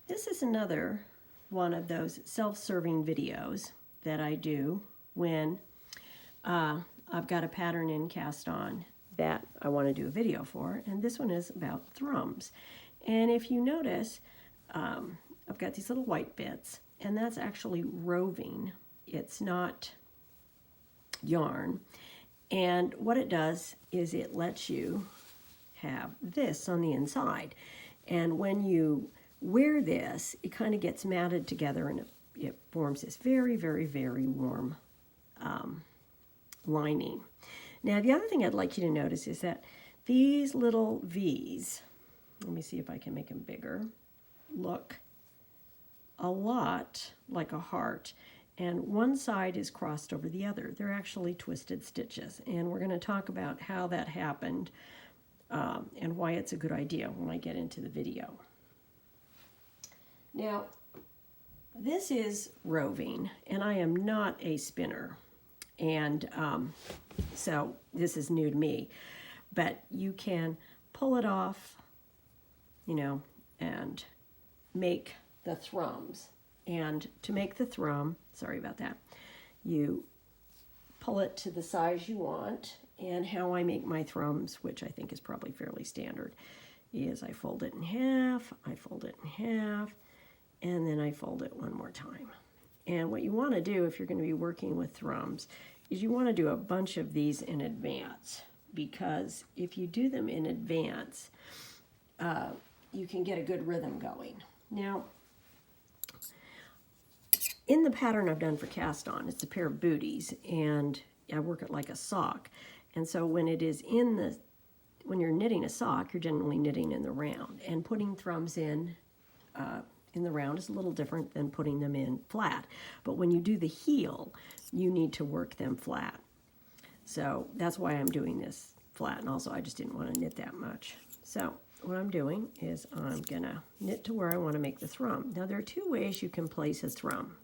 This is another one of those self-serving videos that I do when I've got a pattern in cast on that I want to do a video for, and this one is about thrums. And if you notice, I've got these little white bits, and that's actually roving. It's not yarn. And what it does is it lets you have this on the inside. And when you wear this, it kind of gets matted together and it forms this very, very, very warm lining. Now, the other thing I'd like you to notice is that these little V's, let me see if I can make them bigger, look a lot like a heart. And one side is crossed over the other. They're actually twisted stitches. And we're going to talk about how that happened and why it's a good idea when I get into the video. Now, this is roving, and I am not a spinner. And so this is new to me. But you can pull it off, you know, and make the thrums. And to make the thrum, sorry about that, you pull it to the size you want. And how I make my thrums, which I think is probably fairly standard, is I fold it in half, I fold it in half, and then I fold it one more time. And what you want to do if you're going to be working with thrums is you want to do a bunch of these in advance, because if you do them in advance, you can get a good rhythm going. Now, in the pattern I've done for cast on, it's a pair of booties, and I work it like a sock. And so when it is when you're knitting a sock, you're generally knitting in the round. And putting thrums in the round is a little different than putting them in flat. But when you do the heel, you need to work them flat. So that's why I'm doing this flat. And also I just didn't want to knit that much. So what I'm doing is I'm gonna knit to where I want to make the thrum. Now there are two ways you can place a thrum.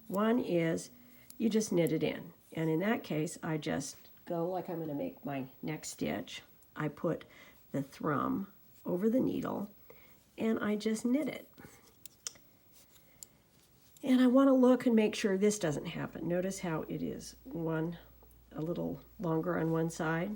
One is you just knit it in. And in that case, I just go like I'm going to make my next stitch. I put the thrum over the needle and I just knit it. And I want to look and make sure this doesn't happen. Notice how it is a little longer on one side.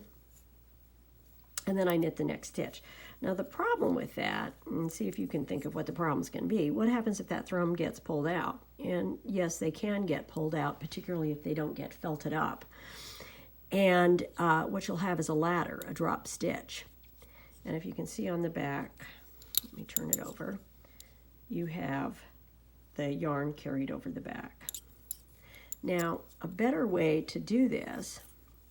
And then I knit the next stitch. Now the problem with that, and see if you can think of what the problem's going to be, what happens if that thrum gets pulled out? And yes, they can get pulled out, particularly if they don't get felted up. And what you'll have is a ladder, a drop stitch. And if you can see on the back, let me turn it over, you have the yarn carried over the back. Now, a better way to do this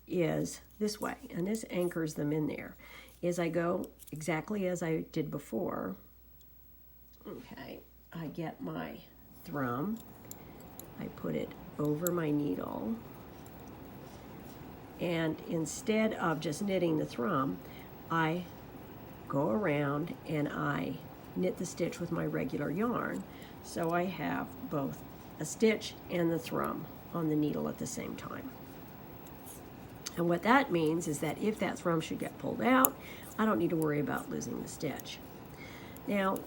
is this way, and this anchors them in there, is I go exactly as I did before. Okay, I get my thrum, I put it over my needle, and instead of just knitting the thrum, I go around and I knit the stitch with my regular yarn. So I have both a stitch and the thrum on the needle at the same time. And what that means is that if that thrum should get pulled out, I don't need to worry about losing the stitch. Now,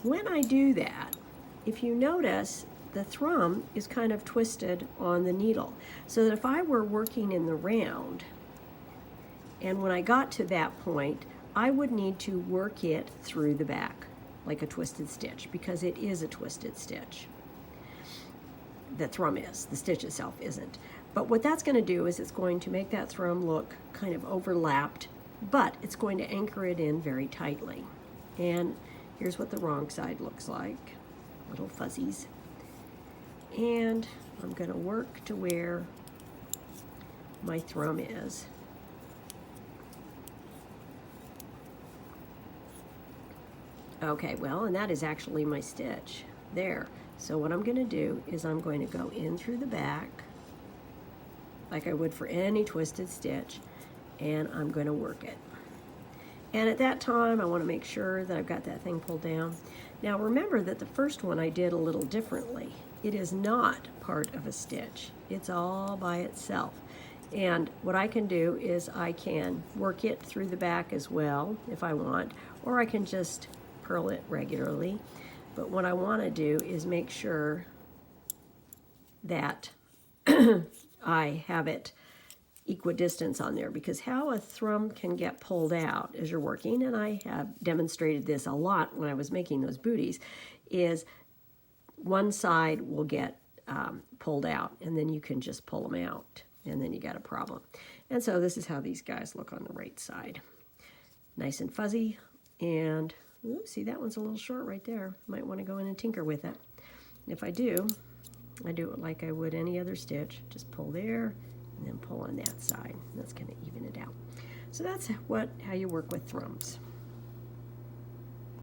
when I do that, if you notice, the thrum is kind of twisted on the needle. So that if I were working in the round, and when I got to that point, I would need to work it through the back, like a twisted stitch, because it is a twisted stitch. The thrum is, the stitch itself isn't. But what that's going to do is it's going to make that thrum look kind of overlapped, but it's going to anchor it in very tightly. And here's what the wrong side looks like, little fuzzies. And I'm going to work to where my thrum is. Okay, well, and that is actually my stitch there. So what I'm going to do is I'm going to go in through the back like I would for any twisted stitch, and I'm going to work it. And at that time, I want to make sure that I've got that thing pulled down. Now remember that the first one I did a little differently. It is not part of a stitch. It's all by itself. And what I can do is I can work it through the back as well if I want, or I can just purl it regularly. But what I want to do is make sure that I have it equidistance on there, because how a thrum can get pulled out as you're working, and I have demonstrated this a lot when I was making those booties, is one side will get pulled out, and then you can just pull them out, and then you got a problem. And so this is how these guys look on the right side. Nice and fuzzy, and ooh, see, that one's a little short right there. Might want to go in and tinker with it. If I do, I do it like I would any other stitch. Just pull there, and then pull on that side. That's going to even it out. So that's how you work with thrums.